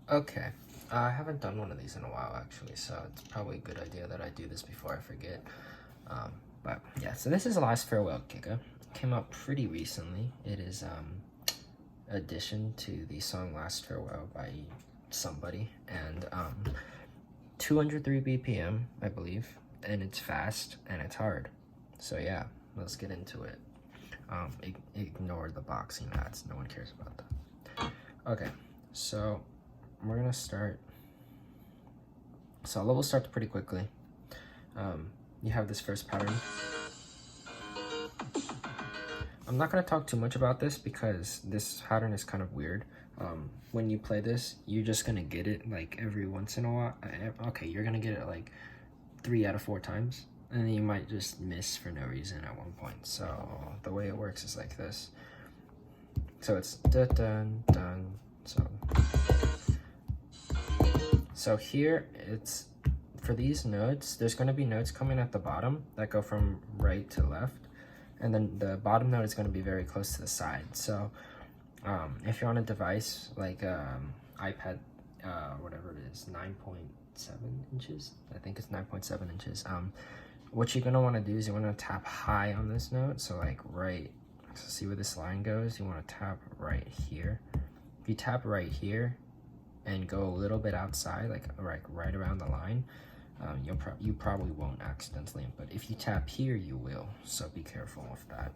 Okay, I haven't done one of these in a while actually, so it's probably a good idea that I do this before I forget. But yeah, so this is Last Farewell Giga. Came out pretty recently. It is addition to the song Last Farewell by somebody, and 203 BPM, I believe, and it's fast and it's hard. So yeah, let's get into it. Ignore the boxing ads, no one cares about that. Okay, so we're gonna start. So level starts pretty quickly. You have this first pattern. I'm not gonna talk too much about this because this pattern is kind of weird. When you play this, you're just gonna get it like every once in a while. Okay, you're gonna get it like 3 out of 4 times, and then you might just miss for no reason at one point. So the way it works is like this. So it's dun dun dun. So here it's, for these notes, there's going to be notes coming at the bottom that go from right to left, and then the bottom note is going to be very close to the side. So if you're on a device like iPad, whatever it is, 9.7 inches, I think it's 9.7 inches, what you're going to want to do is you want to tap high on this note. So like right, so see where this line goes, you want to tap right here. If you tap right here and go a little bit outside, like right around the line, you probably won't accidentally, but if you tap here, you will. So be careful with that.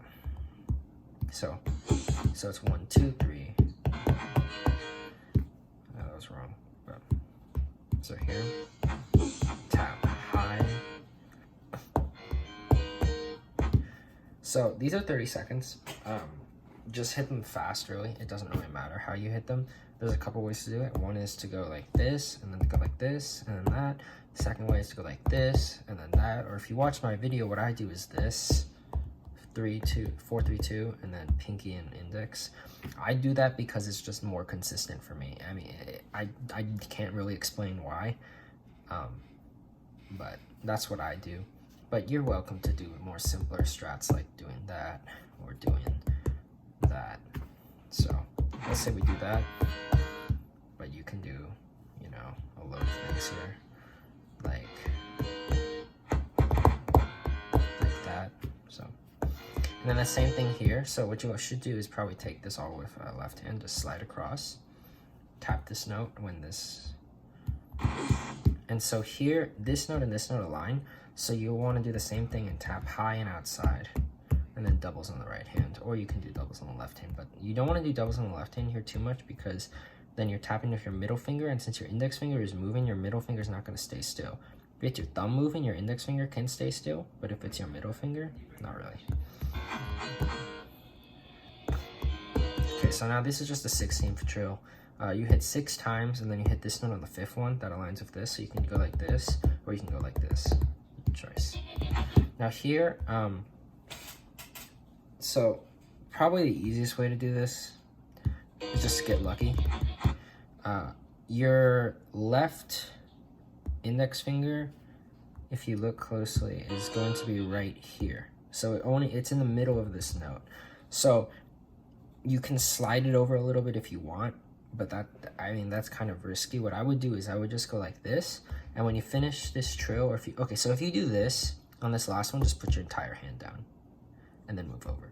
So it's 1, 2, 3. That was wrong. But so here, tap high. So these are 30 seconds. Just hit them fast, really. It doesn't really matter how you hit them. There's a couple ways to do it. One is to go like this, and then go like this, and then that. The second way is to go like this, and then that. Or if you watch my video, what I do is this, 3, 2, 4, 3, 2, and then pinky and index. I do that because it's just more consistent for me. I mean, I can't really explain why, but that's what I do. But you're welcome to do more simpler strats like doing that or doing that. So let's say we do that, but you can do, you know, a load of things here, like that. So, and then the same thing here. So what you should do is probably take this all with left hand, just slide across, tap this note when this, and so here this note and this note align. So you'll want to do the same thing and tap high and outside, and then doubles on the right hand, or you can do doubles on the left hand, but you don't want to do doubles on the left hand here too much, because then you're tapping with your middle finger, and since your index finger is moving, your middle finger is not going to stay still. If it's your thumb moving, your index finger can stay still, but if it's your middle finger, not really. Okay, so now this is just a 16th trill. You hit 6 times, and then you hit this note on the 5th one that aligns with this, so you can go like this, or you can go like this. Choice. Now here, so probably the easiest way to do this is just to get lucky. Your left index finger, if you look closely, is going to be right here. So it's in the middle of this note. So you can slide it over a little bit if you want, but that's kind of risky. What I would do is I would just go like this, and when you finish this trill, or so if you do this on this last one, just put your entire hand down and then move over.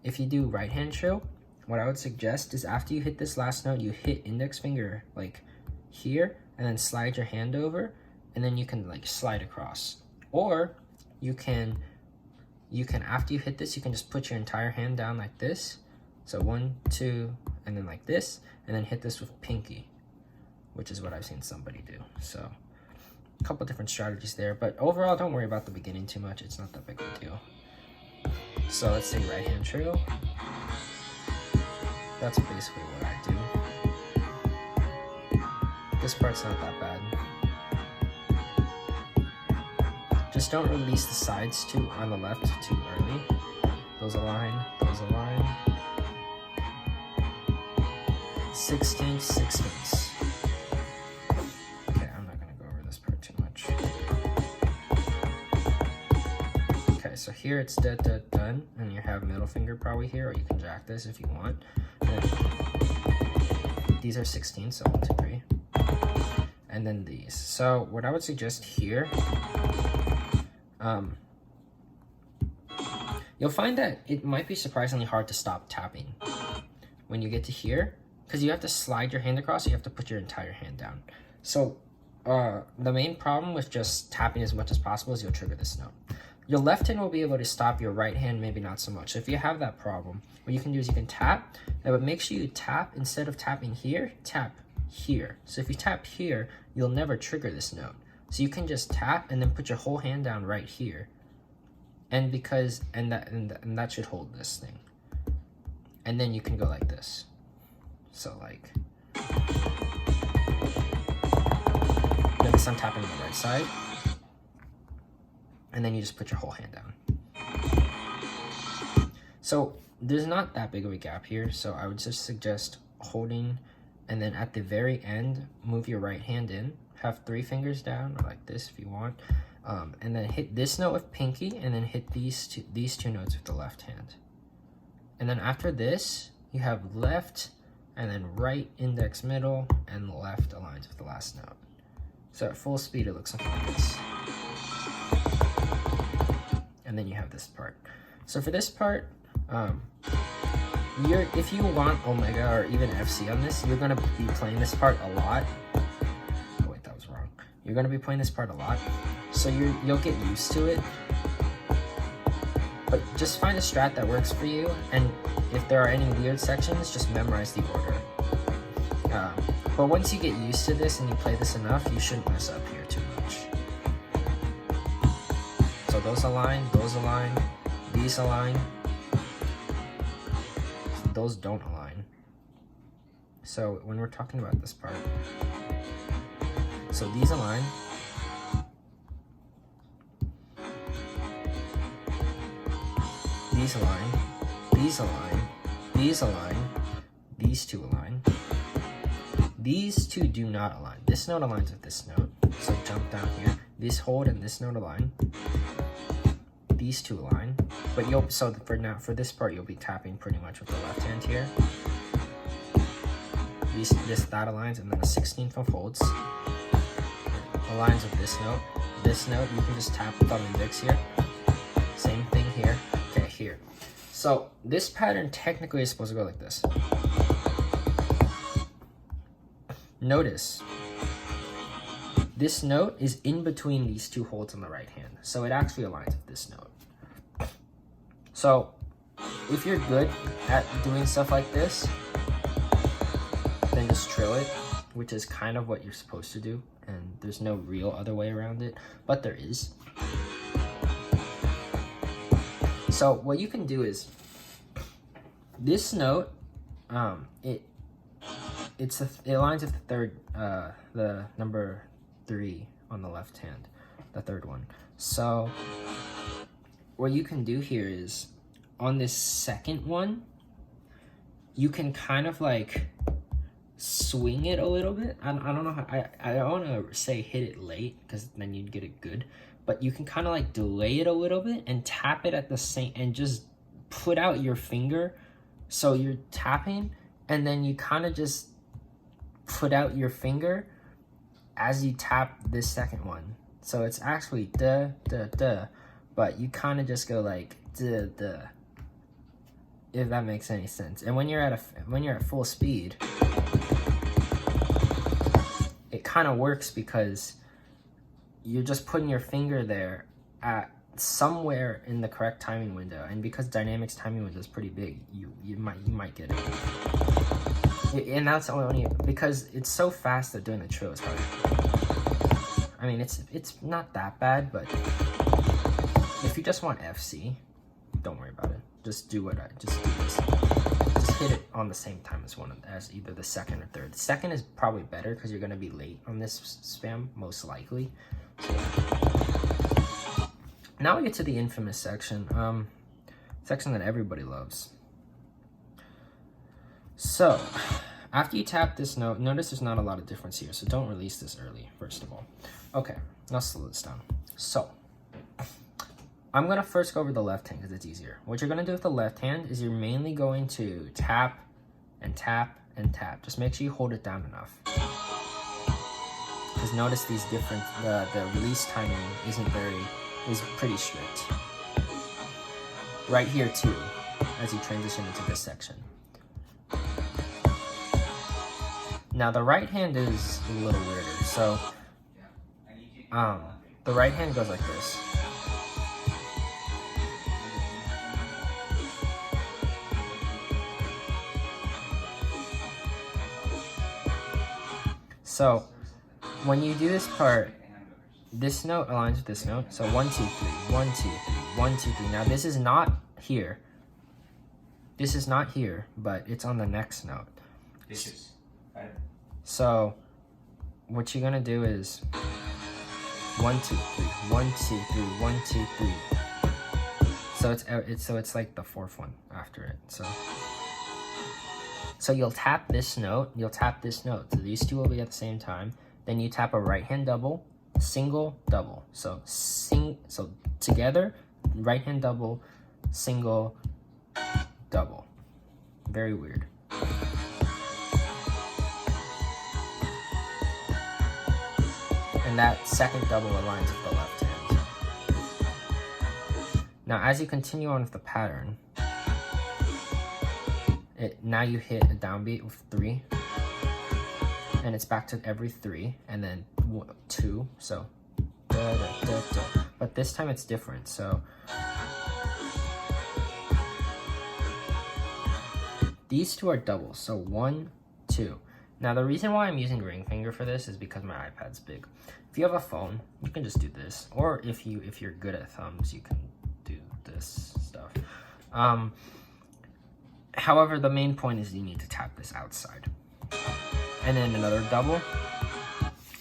If you do right hand trill, what I would suggest is after you hit this last note, you hit index finger like here, and then slide your hand over, and then you can like slide across. Or you can after you hit this, you can just put your entire hand down like this. So 1, 2, and then like this, and then hit this with pinky, which is what I've seen somebody do. So a couple different strategies there, but overall, don't worry about the beginning too much. It's not that big of a deal. So let's say right hand trill. That's basically what I do. This part's not that bad. Just don't release the sides on the left too early. Those align, those align. 16/16. Okay, I'm not gonna go over this part too much. Okay, so here it's done, and you have middle finger probably here, or you can jack this if you want. And these are 16, so 1, 2, 3. and then these. So what I would suggest here, you'll find that it might be surprisingly hard to stop tapping when you get to here, because you have to slide your hand across, you have to put your entire hand down. So the main problem with just tapping as much as possible is you'll trigger this note. Your left hand will be able to stop, your right hand maybe not so much. So if you have that problem, what you can do is you can tap, but make sure you tap, instead of tapping here, tap here. So if you tap here, you'll never trigger this note. So you can just tap and then put your whole hand down right here. And that should hold this thing. And then you can go like this. So like, notice I'm tapping on the right side. And then you just put your whole hand down. So there's not that big of a gap here, so I would just suggest holding, and then at the very end, move your right hand in, have 3 fingers down, or like this if you want, and then hit this note with pinky, and then hit these two notes with the left hand. And then after this, you have left, and then right index middle, and left aligns with the last note. So at full speed, it looks something like this. And then you have this part. So for this part, if you want Omega or even FC on this, you're gonna be playing this part a lot. Oh wait, that was wrong. You're gonna be playing this part a lot, so you'll get used to it. But just find a strat that works for you, and if there are any weird sections, just memorize the order. But once you get used to this and you play this enough, you shouldn't mess up here too much. So those align, these align, those don't align. So when we're talking about this part, so these align, these align, these align, these align, these two align, these two do not align. This note aligns with this note, so jump down here. This hold and this note align. These two align, but for this part you'll be tapping pretty much with the left hand here. That aligns, and then the 16th of holds aligns with this note. This note you can just tap thumb index here. Same thing here. Okay, here. So this pattern technically is supposed to go like this. Notice this note is in between these two holds on the right hand, so it actually aligns with this note. So if you're good at doing stuff like this, then just trill it, which is kind of what you're supposed to do, and there's no real other way around it, but there is. So what you can do is, this note, it aligns with the third, the number 3 on the left hand, the third one. So what you can do here is, on this second one, you can kind of like swing it a little bit. I don't know how, I don't want to say hit it late, because then you'd get it good, but you can kind of like delay it a little bit and tap it at the same, and just put out your finger. So you're tapping, and then you kind of just put out your finger as you tap this second one. So it's actually da da da, but you kind of just go like da da, if that makes any sense. And when you're at full speed, it kind of works because you're just putting your finger there at somewhere in the correct timing window, and because Dynamix timing window is pretty big, you might get it. And that's only because it's so fast that doing the trill is hard. I mean, it's not that bad, but if you just want FC, don't worry about it. Just do just do this. Just hit it on the same time as either the second or third. The second is probably better because you're gonna be late on this spam, most likely. So, now we get to the infamous section, section that everybody loves. So, after you tap this note, notice there's not a lot of difference here, so don't release this early, first of all. Okay, now slow this down. So, I'm going to first go over the left hand because it's easier. What you're going to do with the left hand is you're mainly going to tap and tap and tap. Just make sure you hold it down enough. because notice these different, the release timing is pretty strict. Right here too, as you transition into this section. Now the right hand is a little weirder. So, the right hand goes like this. So, when you do this part, this note aligns with this note. So 1, 2, 3, 1, 2, 3, 1, 2, 3. Now this is not here. This is not here, but it's on the next note. So what you're gonna do is 1, 2, 3, 1, 2, 3, 1, 2, 3. So it's like the fourth one after it. So you'll tap this note, you'll tap this note. So these two will be at the same time. Then you tap a right hand double, single, double. So together, right hand double, single, double. Very weird. And that second double aligns with the left hand. Now as you continue on with the pattern, now you hit a downbeat with 3, and it's back to every 3, and then 2, so da, da, da, da. But this time it's different, so these two are doubles, so 1, 2. Now the reason why I'm using ring finger for this is because my iPad's big. If you have a phone, you can just do this, or if you're good at thumbs, you can do this stuff. However, the main point is you need to tap this outside. And then another double.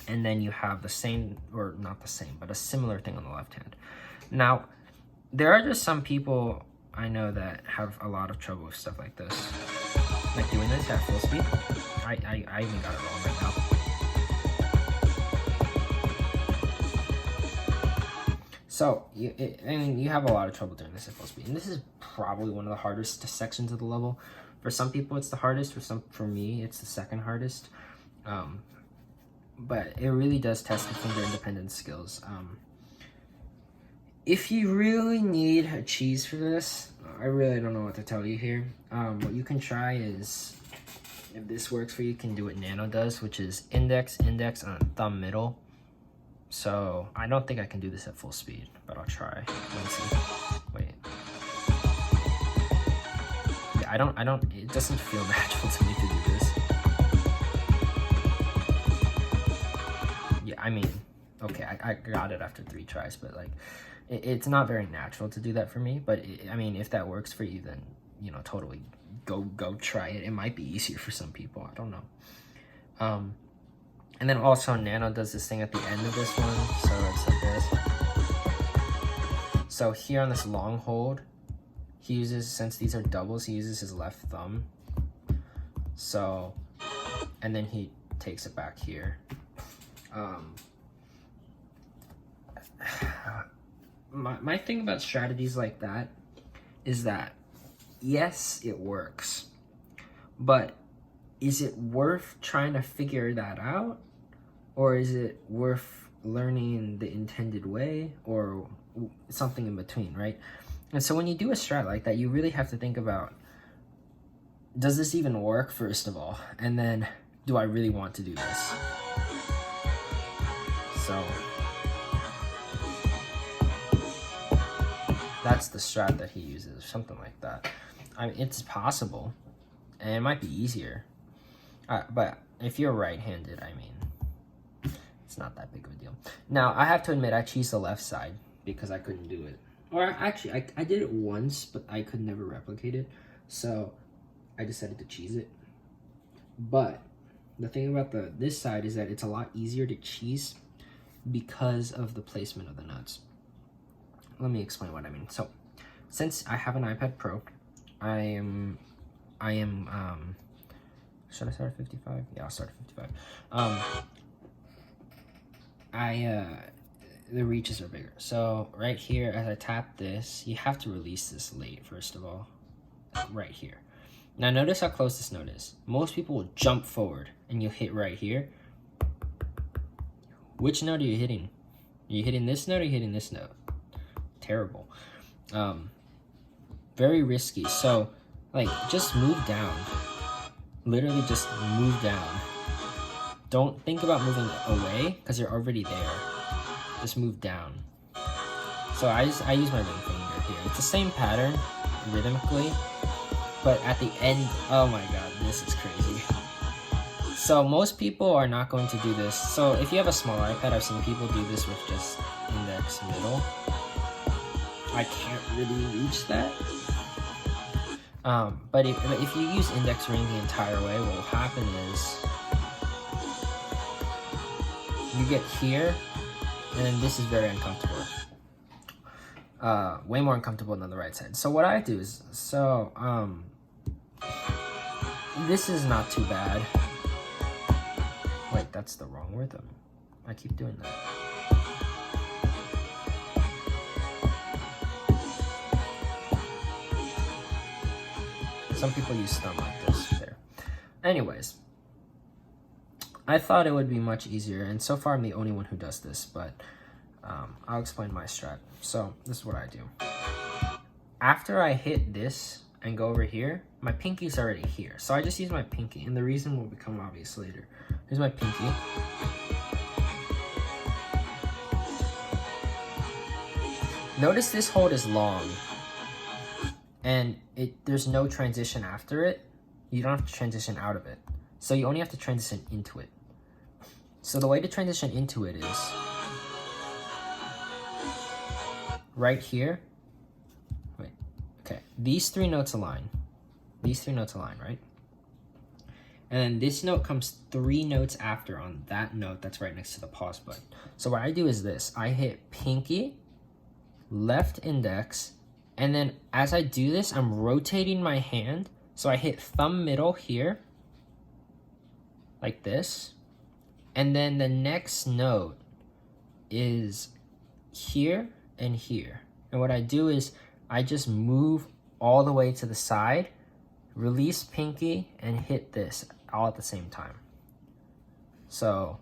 And then you have the same, or not the same, but a similar thing on the left hand. Now, there are just some people I know that have a lot of trouble with stuff like this. Like doing this at full speed. I even got it wrong right now. So, you have a lot of trouble doing this at full speed. And this is probably one of the hardest sections of the level. For some people, it's the hardest. For me, it's the second hardest. But it really does test the finger independence skills. If you really need a cheese for this, I really don't know what to tell you here. What you can try is, if this works for you, you can do what Nano does, which is index, index, and thumb middle. So I don't think I can do this at full speed, but I'll try. Let's see. Wait. Yeah, I don't, it doesn't feel natural to me to do this. Yeah, I mean, okay, I got it after 3 tries, but like, it's not very natural to do that for me. But I mean, if that works for you, then, you know, totally go try it. It might be easier for some people. I don't know. And then also Nano does this thing at the end of this one, so it's like this. So here on this long hold, he uses, since these are doubles, he uses his left thumb. So, and then he takes it back here. My thing about strategies like that is that, yes, it works, but is it worth trying to figure that out? Or is it worth learning the intended way, or something in between, right? And so when you do a strat like that, you really have to think about, does this even work, first of all? And then, do I really want to do this? So that's the strat that he uses, something like that. I mean, it's possible, and it might be easier. But if you're right-handed, I mean, it's not that big of a deal. Now, I have to admit, I cheesed the left side because I couldn't do it. Or actually, I did it once, but I could never replicate it. So I decided to cheese it. But the thing about this side is that it's a lot easier to cheese because of the placement of the notes. Let me explain what I mean. So, since I have an iPad Pro, I am should I start at 55? Yeah, I'll start at 55. The reaches are bigger. So right here, as I tap this, you have to release this late, first of all, right here. Now notice how close this note is. Most people will jump forward and you'll hit right here. Which note are you hitting? Are you hitting this note or are you hitting this note? Terrible. Very risky. So, like, just move down. Literally just move down. Don't think about moving away because you're already there. Just move down. So I use my ring finger here. It's the same pattern rhythmically, but at the end, oh my god, this is crazy. So most people are not going to do this. So if you have a small iPad, I've seen people do this with just index middle. I can't really reach that. But if you use index ring the entire way, what will happen is you get here, and then this is very uncomfortable. Way more uncomfortable than the right side. So what I do is, this is not too bad. Wait, that's the wrong rhythm. I keep doing that. Some people use thumb like this there. Anyways, I thought it would be much easier, and so far I'm the only one who does this, but I'll explain my strat. So this is what I do. After I hit this and go over here, my pinky's already here. So I just use my pinky, and the reason will become obvious later. Here's my pinky. Notice this hold is long, and there's no transition after it. You don't have to transition out of it. So you only have to transition into it. So the way to transition into it is right here. Wait, okay. These three notes align. These three notes align, right? And then this note comes 3 notes after on that note that's right next to the pause button. So what I do is this. I hit pinky, left index, and then as I do this, I'm rotating my hand. So I hit thumb middle here, like this. And then the next note is here and here. And what I do is I just move all the way to the side, release pinky, and hit this all at the same time. So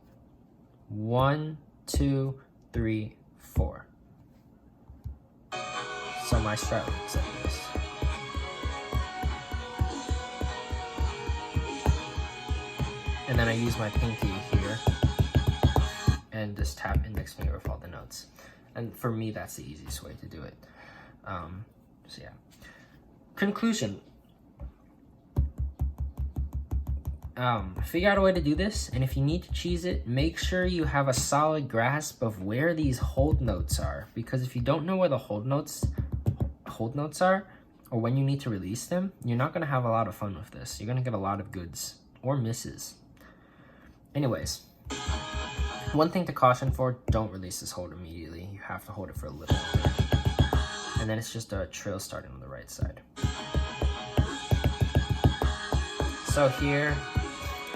1, 2, 3, 4. So my strat looks like this. And then I use my pinky here and just tap index finger with all the notes. And for me, that's the easiest way to do it. So yeah. Conclusion. Figure out a way to do this, and if you need to cheese it, make sure you have a solid grasp of where these hold notes are. Because if you don't know where the hold notes are, or when you need to release them, you're not gonna have a lot of fun with this. You're gonna get a lot of goods or misses. Anyways, one thing to caution for, don't release this hold immediately. You have to hold it for a little bit. And then it's just a trill starting on the right side. So here,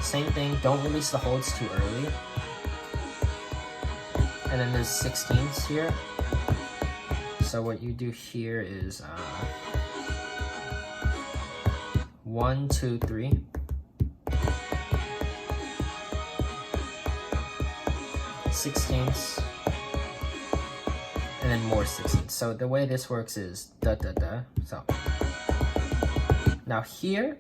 same thing, don't release the holds too early. And then there's 16ths here. So what you do here is 1, 2, 3. 16ths, and then more 16ths. So the way this works is da da da. So now here,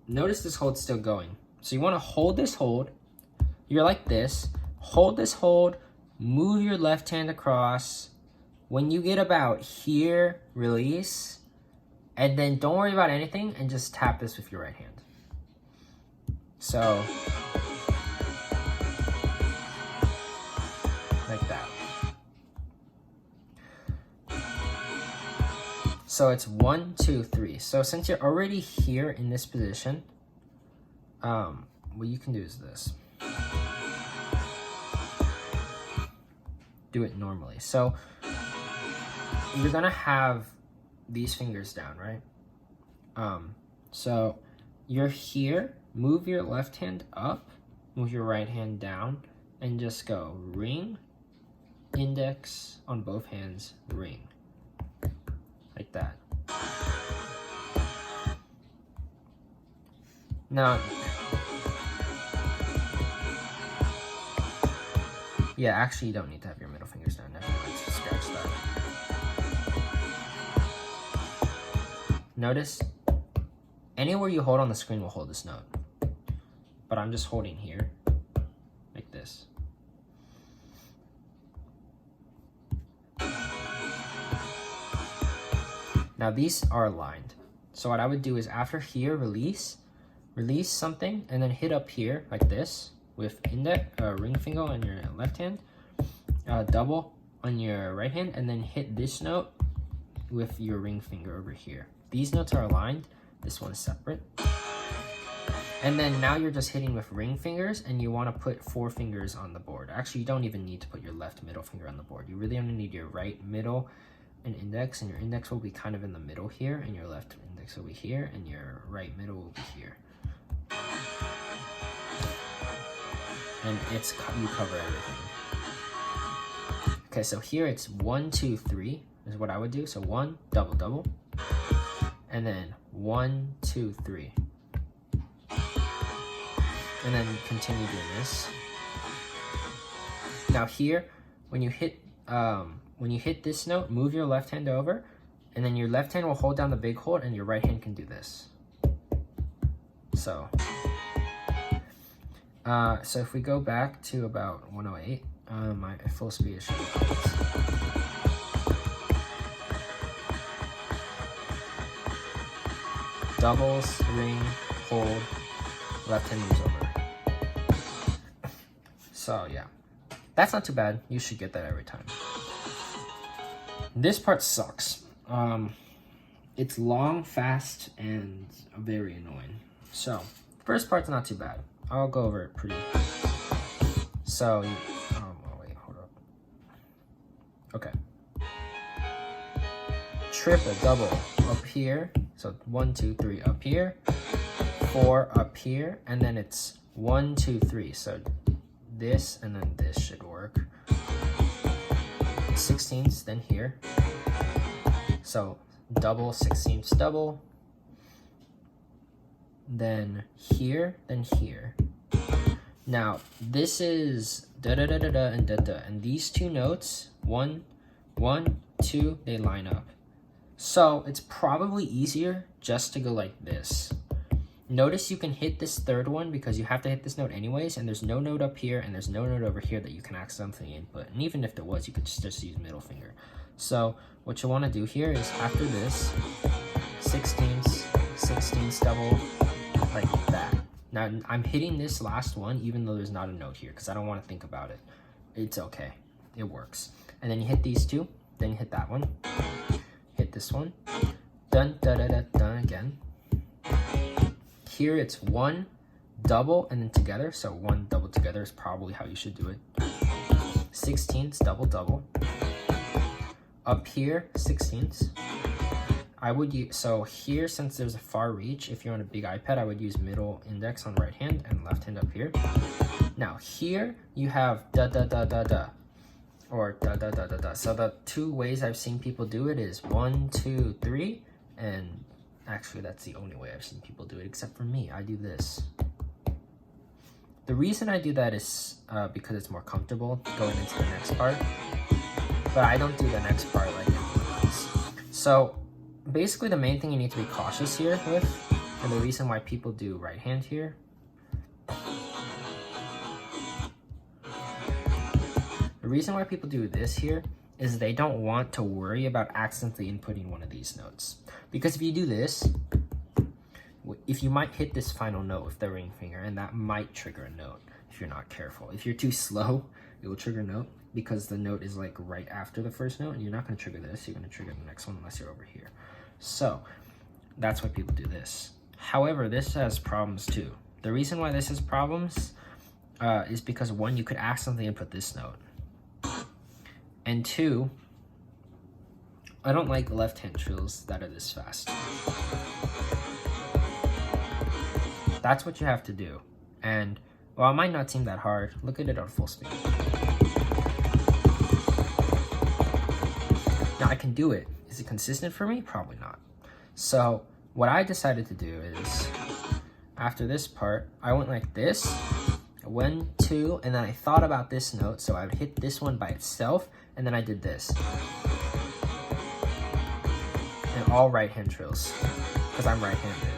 notice this hold's still going. So you want to hold this hold. You're like this. Hold this hold. Move your left hand across. When you get about here, release, and then don't worry about anything and just tap this with your right hand. So like that. So it's 1, 2, 3. So since you're already here in this position, what you can do is this. Do it normally. So you're gonna have these fingers down, right? So you're here, move your left hand up, move your right hand down, and just go ring, index on both hands, ring. Like that. Now, Yeah, actually, you don't need to have your middle fingers down. Never mind, scratch that. Notice, anywhere you hold on the screen will hold this note. But I'm just holding here, like this. Now these are aligned. So what I would do is after here, release something, and then hit up here like this with ring finger on your left hand, double on your right hand, and then hit this note with your ring finger over here. These notes are aligned. This one's separate. And then now you're just hitting with ring fingers, and you want to put 4 fingers on the board. Actually, you don't even need to put your left middle finger on the board. You really only need your right middle and index, and your index will be kind of in the middle here, and your left index will be here, and your right middle will be here. And you cover everything. Okay, so here it's 1, 2, 3 is what I would do. So 1, double, double, and then 1, 2, 3. And then continue doing this. Now here, when you hit this note, move your left hand over, and then your left hand will hold down the big hold, and your right hand can do this. So if we go back to about 108, my full speed should be doubles, ring, hold, left hand moves over. So yeah, that's not too bad. You should get that every time. This part sucks. It's long, fast, and very annoying. So first part's not too bad. I'll go over it pretty. So, oh wait, hold up. Okay. Triple, double, up here. So 1, 2, 3 up here, 4 up here, and then it's 1, 2, 3. So this and then this should work. 16ths, then here. So double, 16ths, double. Then here, then here. Now this is da da da da da and da da, and these two notes, 1, 1, 2, they line up. So it's probably easier just to go like this. Notice you can hit this third one because you have to hit this note anyways, and there's no note up here and there's no note over here that you can accidentally input. And even if there was, you could just use middle finger. So what you want to do here is after this, 16ths, 16ths double, like that. Now I'm hitting this last one even though there's not a note here because I don't want to think about it. It's okay. It works. And then you hit these two, then you hit that one, hit this one, dun da da da dun again. Here it's 1 double and then together, so 1 double together is probably how you should do it. 16ths double double. Up here 16ths. I would use, so here since there's a far reach, if you're on a big iPad, I would use middle index on right hand and left hand up here. Now here you have da da da da da, or da da da da da. So the two ways I've seen people do it is 1, 2, 3, and actually that's the only way I've seen people do it, except for me. I do this. The reason I do that is because it's more comfortable going into the next part, but I don't do the next part like this. So basically the main thing you need to be cautious here with, and the reason why people do right hand here, the reason why people do this here is they don't want to worry about accidentally inputting one of these notes. Because if you do this, if you might hit this final note with the ring finger, and that might trigger a note if you're not careful. If you're too slow, it will trigger a note because the note is like right after the first note, and you're not going to trigger this, you're going to trigger the next one unless you're over here. So that's why people do this. However, this has problems too. The reason why this has problems is because 1, you could accidentally input this note. And 2, I don't like left-hand trills that are this fast. That's what you have to do. And while it might not seem that hard, look at it on full speed. Now I can do it. Is it consistent for me? Probably not. So what I decided to do is, after this part, I went like this, 1, 2, and then I thought about this note, so I would hit this one by itself, and then I did this. And all right hand trills, because I'm right-handed.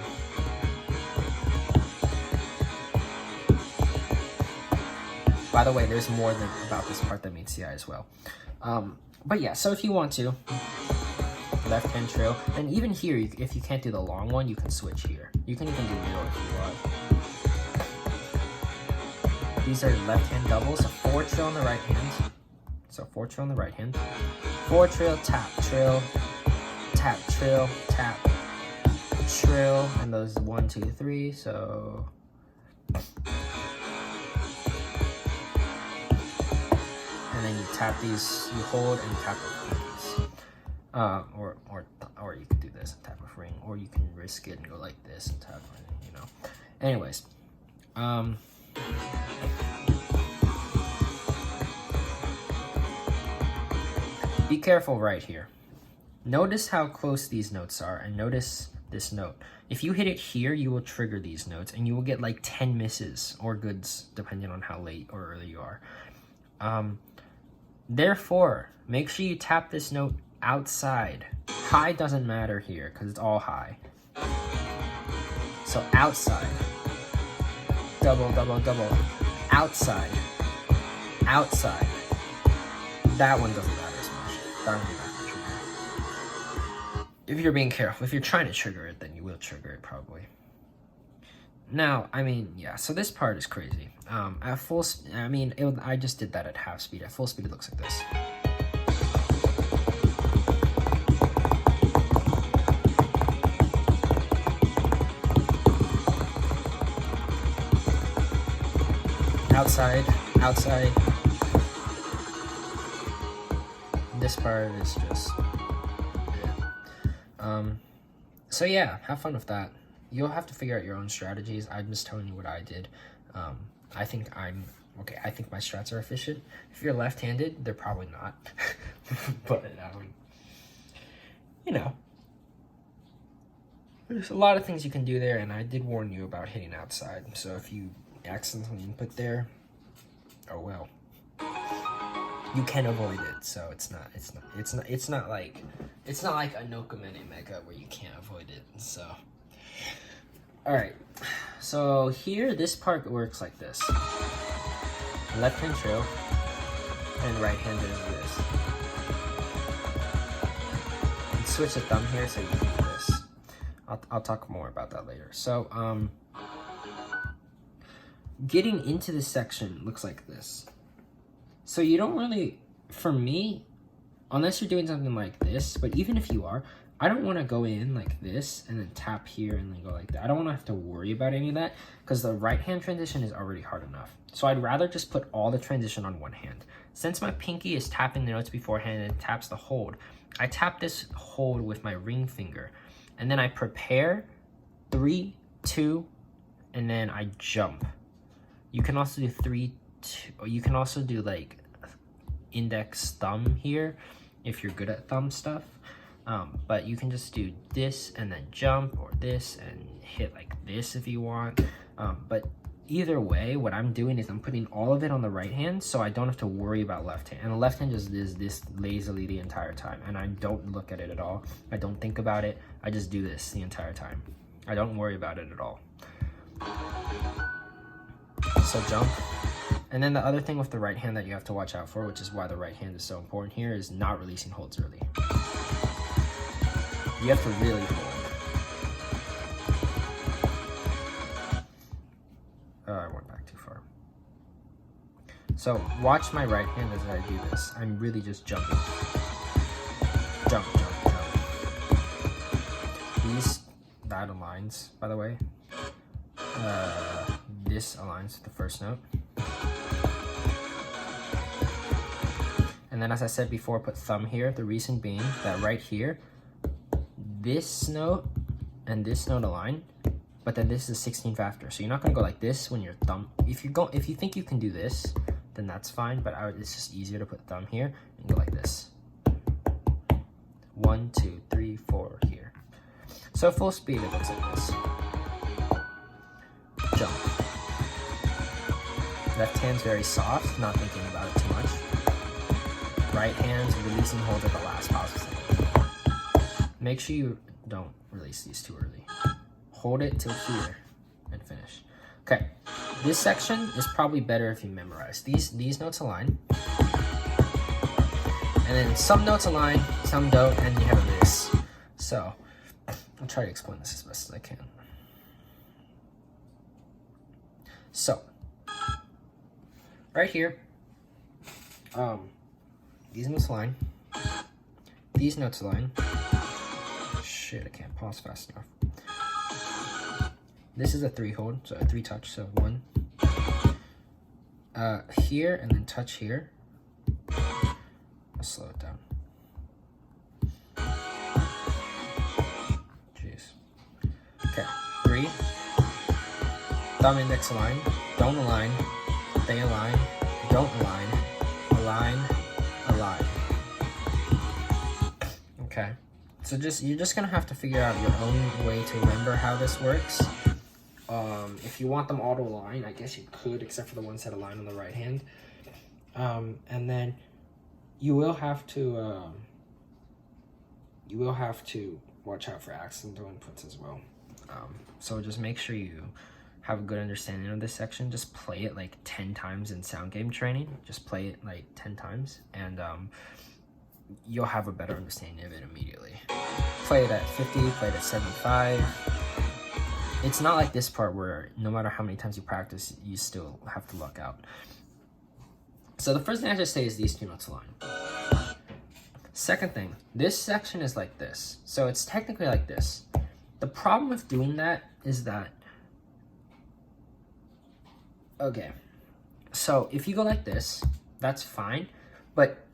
By the way, there's more than about this part that meets the eye as well. But yeah, so if you want to, left hand trill, and even here, if you can't do the long one, you can switch here. You can even do middle if you want. These are left hand doubles, so 4 trill on the right hand. So 4 trill on the right hand. 4 trill, tap, trill, tap, trill, tap, trill, and those 1, 2, 3, so. And then you tap these, you hold and tap these. Or you could do this and tap a ring, or you can risk it and go like this and tap, you know. Anyways, be careful right here. Notice how close these notes are, and notice this note. If you hit it here, you will trigger these notes, and you will get like 10 misses or goods, depending on how late or early you are. Therefore, make sure you tap this note outside. High doesn't matter here because it's all high. So outside. Double, double, double. Outside. Outside. That one doesn't matter as much. That one doesn't trigger. If you're being careful, if you're trying to trigger it, then you will trigger it probably. Now, I mean, yeah, so this part is crazy. At full, I just did that at half speed. At full speed, it looks like this. Outside, outside. This part is just, yeah. So yeah, have fun with that. You'll have to figure out your own strategies. I'm just telling you what I did. I think I think my strats are efficient. If you're left-handed, they're probably not. But, you know, there's a lot of things you can do there, and I did warn you about hitting outside. So if you accidentally input there, oh well. You can avoid it, so it's not like a Nokamene Mega where you can't avoid it. So, all right. So here, this part works like this: left hand trill, and right hand is this. And switch the thumb here so you can do this. I'll talk more about that later. So, getting into this section looks like this. So you don't really, for me, unless you're doing something like this, but even if you are, I don't want to go in like this and then tap here and then go like that. I don't want to have to worry about any of that because the right hand transition is already hard enough. So I'd rather just put all the transition on one hand. Since my pinky is tapping the notes beforehand and it taps the hold, I tap this hold with my ring finger. And then I prepare 3, 2, and then I jump. You can also do 3, 2, or you can also do like index thumb here if you're good at thumb stuff. But you can just do this and then jump, or this and hit like this if you want. But either way, what I'm doing is I'm putting all of it on the right hand so I don't have to worry about left hand. And the left hand just is this lazily the entire time. And I don't look at it at all. I don't think about it. I just do this the entire time. I don't worry about it at all. So jump. And then the other thing with the right hand that you have to watch out for, which is why the right hand is so important here, is not releasing holds early. You have to really hold. Oh, I went back too far. So watch my right hand as I do this. I'm really just jumping. Jump, jump, jump. That aligns, by the way. This aligns with the first note. And then as I said before, put thumb here. The reason being that right here, this note and this note align, but then this is a 16th after. So you're not gonna go like this when your thumb, if you think you can do this, then that's fine, but it's just easier to put thumb here and go like this. 1, 2, 3, 4 here. So full speed, it looks like this. Jump. Left hand's very soft, not thinking about it too much. Right hand's releasing hold at the last possible. Make sure you don't release these too early. Hold it till here and finish. Okay, this section is probably better if you memorize. These notes align. And then some notes align, some don't, and you have this. So, I'll try to explain this as best as I can. So, right here, these notes align. These notes align. Shit, I can't pause fast enough. This is a 3 hold, so a 3 touch, so 1. Here, and then touch here. I'll slow it down. Jeez. Okay, 3. Thumb index align, don't align, they align, don't align, align, align. Okay, so you're just gonna have to figure out your own way to remember how this works. If you want them all to align, I guess you could, except for the ones that align on the right hand. And then you will have to watch out for accidental inputs as well. So just make sure you have a good understanding of this section. Just play it like 10 times in sound game training. Just play it like 10 times, and you'll have a better understanding of it immediately. Play it at 50, play it at 75. It's not like this part where no matter how many times you practice, you still have to luck out. So the first thing I just say is these 2 notes align. Second thing, this section is like this. So it's technically like this. The problem with doing that is that, okay, so if you go like this, that's fine. But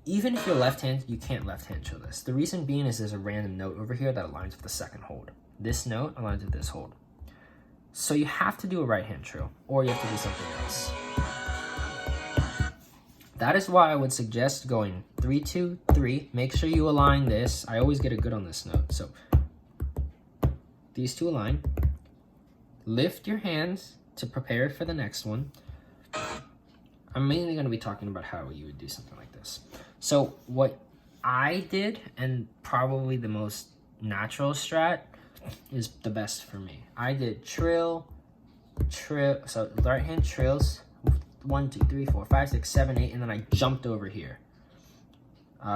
even if you're left hand, you can't left hand show this. The reason being is there's a random note over here that aligns with the second hold. This note aligns with this hold. So you have to do a right hand trill, or you have to do something else. That is why I would suggest going 3, 2, 3. Make sure you align this. I always get it good on this note. So these 2 align. Lift your hands to prepare for the next one. I'm mainly going to be talking about how you would do something like this. So what I did, and probably the most natural strat, is the best for me. I did trill, so the right hand trills, 1, 2, 3, 4, 5, 6, 7, 8, and then I jumped over here.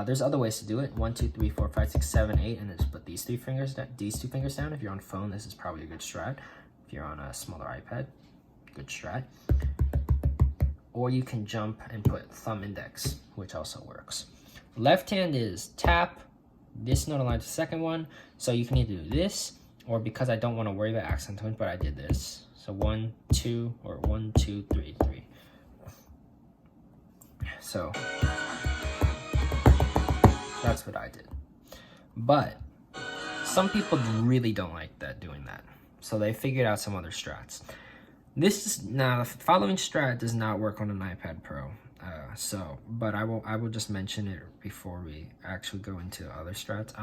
There's other ways to do it. 1, 2, 3, 4, 5, 6, 7, 8, and then just put these 2 fingers down. If you're on phone, this is probably a good strat. If you're on a smaller iPad, good strat. Or you can jump and put thumb index, which also works. Left hand is tap. This note aligns to the second one, so you can either do this, or because I don't want to worry about accent tone, but I did this. So 1, 2, or 1, 2, 3, 3. So that's what I did. But some people really don't like doing that. So they figured out some other strats. Now the following strat does not work on an iPad Pro. But I will just mention it before we actually go into other strats.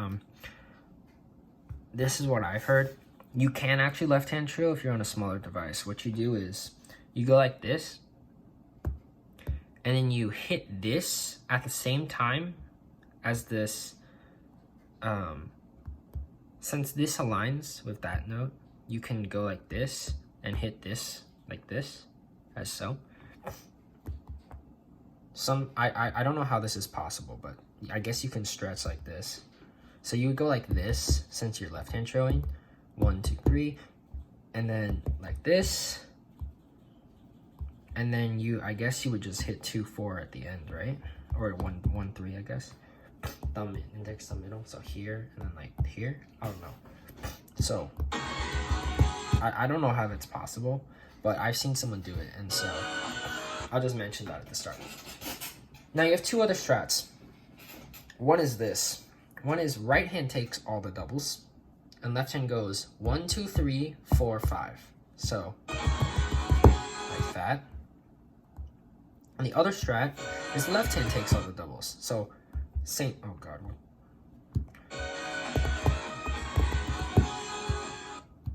This is what I've heard. You can actually left hand trill if you're on a smaller device. What you do is you go like this, and then you hit this at the same time as this. Since this aligns with that note, you can go like this and hit this like this, as so. I don't know how this is possible, but I guess you can stretch like this. So you would go like this, since you're left hand trilling, 1, 2, 3, and then like this, and then I guess you would just hit 2, 4 at the end, right? Or 1, 3, I guess. Thumb index, thumb middle, so here, and then like here, I don't know. So I don't know how that's possible, but I've seen someone do it, and so I'll just mention that at the start. Now you have 2 other strats. One is this. One is right hand takes all the doubles, and left hand goes 1, 2, 3, 4, 5. So like that. And the other strat is left hand takes all the doubles. So same. Oh god.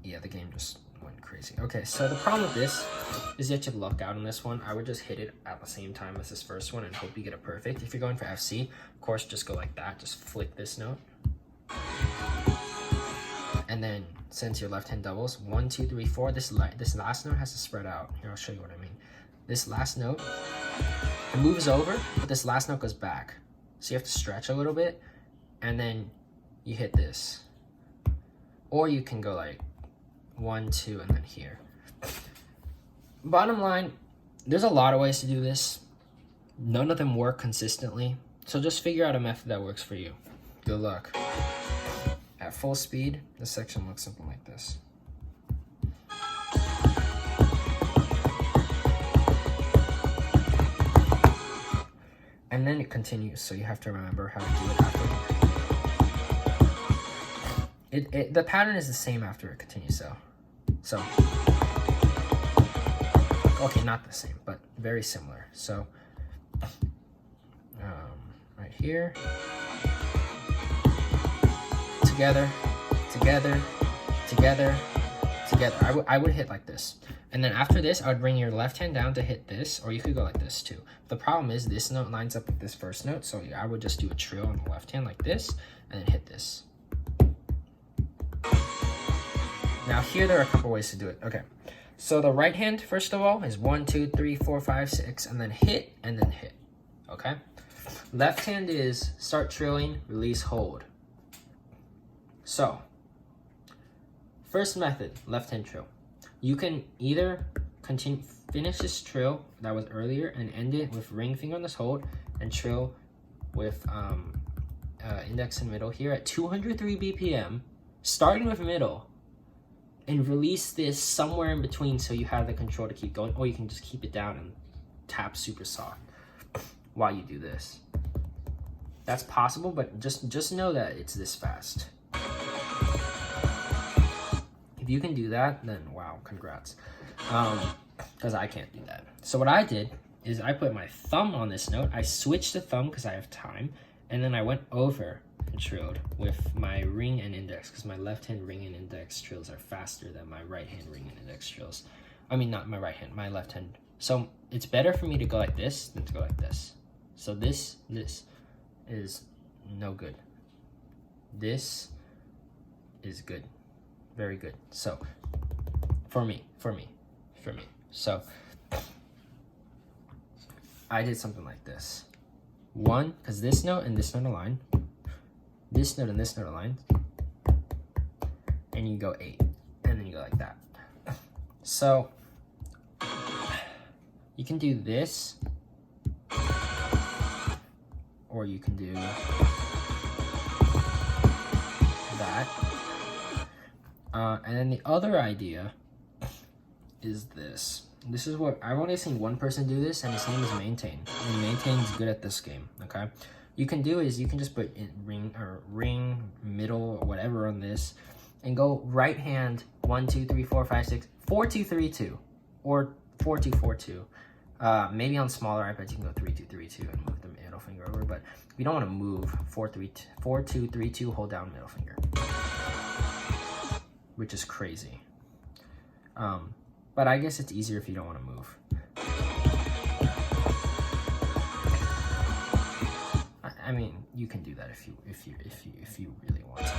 Yeah, the game just went crazy. crazy. Okay, so the problem with this is you have to luck out on this one. I would just hit it at the same time as this first one and hope you get it perfect. If you're going for FC, of course, just go like that. Just flick this note. And then since your left hand doubles, 1, 2, 3, 4, this last note has to spread out. Here, I'll show you what I mean. This last note, it moves over, but this last note goes back. So you have to stretch a little bit, and then you hit this. Or you can go like 1, 2, and then here. Bottom line, there's a lot of ways to do this. None of them work consistently. So just figure out a method that works for you. Good luck. At full speed, this section looks something like this. And then it continues, so you have to remember how to do it after. The pattern is the same after it continues, so okay, not the same, but very similar. So right here, together, together, together, together. I would hit like this. And then after this, I would bring your left hand down to hit this, or you could go like this too. The problem is this note lines up with this first note, so I would just do a trill on the left hand like this, and then hit this. Now here there are a couple ways to do it. Okay, so the right hand, first of all, is 1, 2, 3, 4, 5, 6, and then hit, okay? Left hand is start trilling, release, hold. So, first method, left hand trill. You can either finish this trill that was earlier and end it with ring finger on this hold and trill with index and middle here at 203 BPM, starting with middle, and release this somewhere in between so you have the control to keep going, or you can just keep it down and tap super soft while you do this. That's possible, but just know that it's this fast. If you can do that, then wow, congrats. Because I can't do that. So what I did is I put my thumb on this note. I switched the thumb because I have time, and then I went over and trilled with my ring and index, because my left hand ring and index trills are faster than my right hand ring and index trills. I mean, not my right hand, my left hand. So it's better for me to go like this than to go like this. So this is no good. This is good. Very good. So for me. So I did something like this. One, because this note and this note align. This note and this note align. And you go 8. And then you go like that. So you can do this. Or you can do that. And then the other idea is this. This is what I've only seen one person do this, and his name is Maintain. And Maintain's good at this game. Okay, you can do is you can just put in ring, middle, or whatever on this, and go right hand 1, 2, 3, 4, 5, 6, 4, 2, 3, 2, or 4, 2, 4, 2. Maybe on smaller iPads you can go 3, 2, 3, 2 and move the middle finger over, but we don't want to move 4, 2, 3, 2. Hold down middle finger, which is crazy. But I guess it's easier if you don't want to move. I mean, you can do that if you really want to.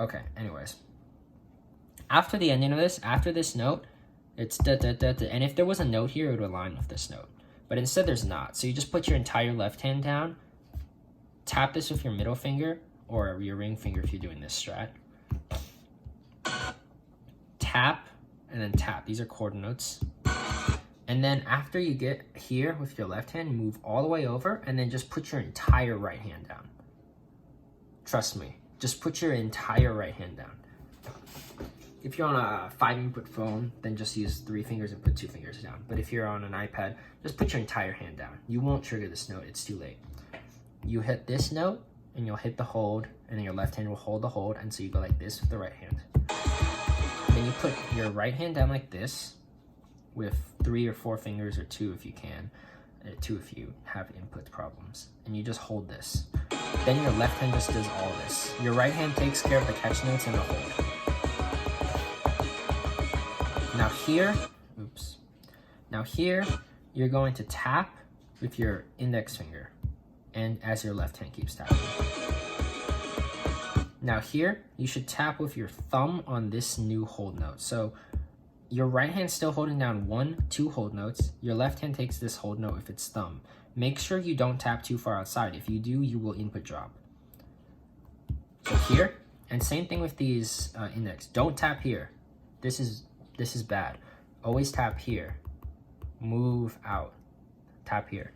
Okay. Anyways, after the ending of this, after this note, it's da da da da. And if there was a note here, it would align with this note. But instead, there's not. So you just put your entire left hand down, tap this with your middle finger or your ring finger if you're doing this strat. Tap and then tap. These are chord notes. And then after you get here with your left hand, move all the way over and then just put your entire right hand down. Trust me, just put your entire right hand down. If you're on a 5-input phone, then just use 3 fingers and put 2 fingers down. But if you're on an iPad, just put your entire hand down. You won't trigger this note, it's too late. You hit this note and you'll hit the hold, and then your left hand will hold the hold, and so you go like this with the right hand. Then you put your right hand down like this with 3 or 4 fingers, or 2 if you can, 2 if you have input problems, and you just hold this. then your left hand just does all this. Your right hand takes care of the catch notes and the hold. Now here, oops. Now here, you're going to tap with your index finger, and as your left hand keeps tapping. Now here, you should tap with your thumb on this new hold note. So your right hand's still holding down 1, 2 hold notes. Your left hand takes this hold note with its thumb. Make sure you don't tap too far outside. If you do, you will input drop. So here, and same thing with these index. Don't tap here. This is bad. Always tap here. Move out. Tap here.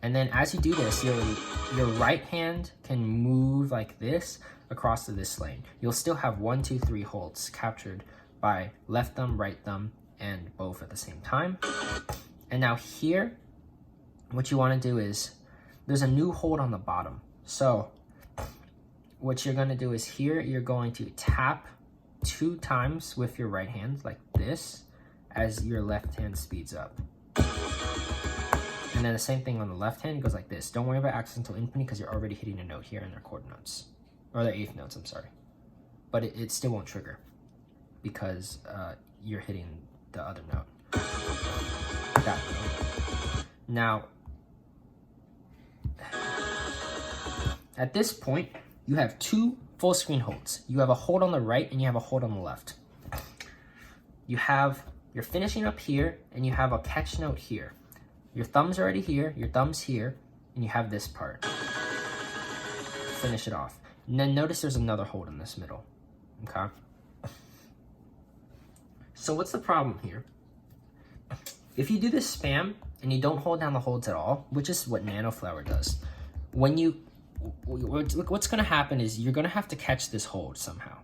And then as you do this, your right hand can move like this across to this lane. You'll still have 1, 2, 3 holds captured by left thumb, right thumb, and both at the same time. And now here, what you want to do is, there's a new hold on the bottom. So what you're going to do is here, you're going to tap 2 times with your right hand like this as your left hand speeds up. And then the same thing on the left hand, it goes like this. Don't worry about accidental inputting because you're already hitting a note here in their chord notes. Or their 8th notes, I'm sorry. But it still won't trigger because you're hitting the other note. That note. Now, at this point, you have 2 full screen holds. You have a hold on the right and you have a hold on the left. You're finishing up here and you have a catch note here. Your thumb's already here, your thumb's here, and you have this part. Finish it off. And then notice there's another hold in this middle, okay? So what's the problem here? If you do this spam and you don't hold down the holds at all, which is what Nano Flower does, what's gonna happen is you're gonna have to catch this hold somehow.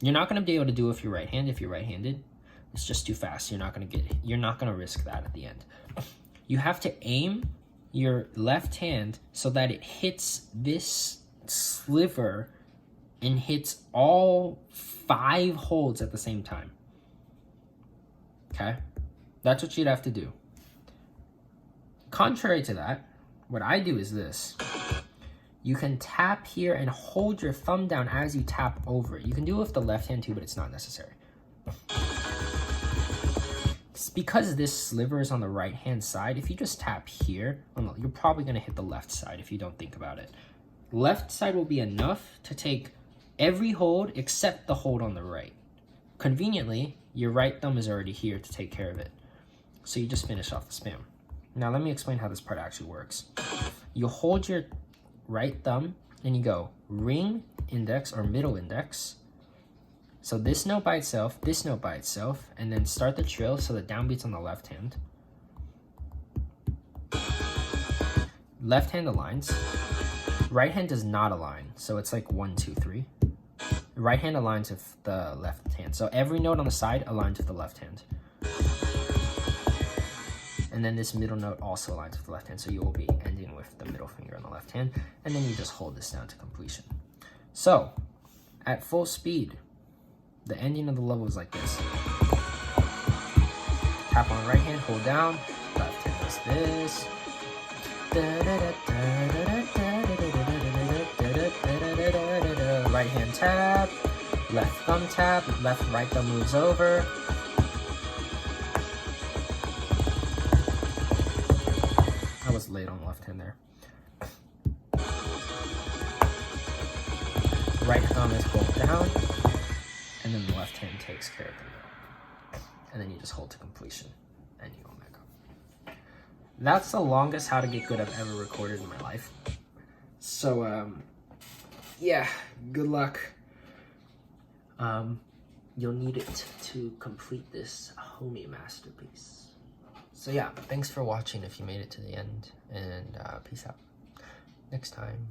You're not gonna be able to do it with your right hand if you're right-handed. It's just too fast. You're not gonna risk that at the end. You have to aim your left hand so that it hits this sliver and hits all 5 holds at the same time. Okay? That's what you'd have to do. Contrary to that, what I do is this. You can tap here and hold your thumb down as you tap over it. You can do it with the left hand too, but it's not necessary. Because this sliver is on the right hand side, if you just tap here, you're probably going to hit the left side if you don't think about it. Left side will be enough to take every hold except the hold on the right. Conveniently, your right thumb is already here to take care of it. So you just finish off the spam. Now let me explain how this part actually works. You hold your right thumb and you go ring index or middle index. So this note by itself, this note by itself, and then start the trill so the downbeat's on the left hand. Left hand aligns. Right hand does not align, so it's like 1, 2, 3. Right hand aligns with the left hand. So every note on the side aligns with the left hand. And then this middle note also aligns with the left hand, so you will be ending with the middle finger on the left hand, and then you just hold this down to completion. So, at full speed, the ending of the level is like this. Tap on right hand, hold down, left hand does this. Right hand tap, left thumb tap, right thumb moves over. I was late on the left hand there. Right thumb is pulled down, and then the left hand takes care of it. And then you just hold to completion, and you go back up. That's the longest How to Get Good I've ever recorded in my life. So, yeah, good luck. You'll need it to complete this homie masterpiece. So yeah, thanks for watching if you made it to the end, and peace out. Next time.